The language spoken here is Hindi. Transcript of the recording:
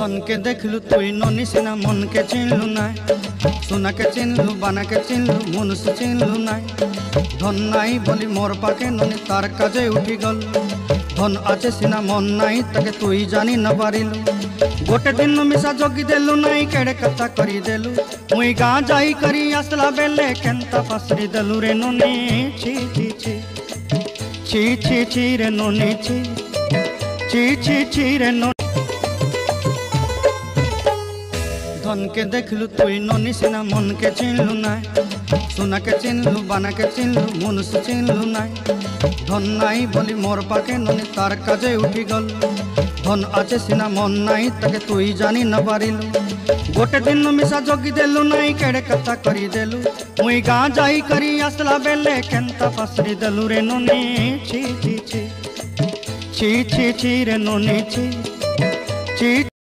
धन के देखलु तुई ननी सिना मन के चिन्हलु नाई सोना के चिन्हलु बाना के चिन्हलु मनुष्य चिन्हलु नाई धन नाई बोली मोर पाके ननी तार काजे उठी गल धन आछे सिना मन नाई ताके तुई जानी न पारिलु गोटे दिन मिसा जोगी देलु नाई केड़े कथा करी देलु मुई गाँ जाई करी आसला बेले केंता पासरी देलु रे ननी छी छी छी छी छी छी रे ननी छी छी छी छी रे ननी धन के देखलु तुई ननी सिना मन के चिन्हलु नाई सोना के चिन्हलु बाना के चिन्हलु मनुष्य चिन्हलु नाई धन नाई बोली मोर पाके ननी तार काजे उठी गल धन आछे सिना मन नाई ताके तुई जानी न पारिलु गोटे दिन मिसा जोगी देलु नाई केड़े कथा करी देलु मुई गाँ जाई करी आसला बेले केंता पासरी देलु रे ननी छी छी छी छी छी छी रे ननी छी छी।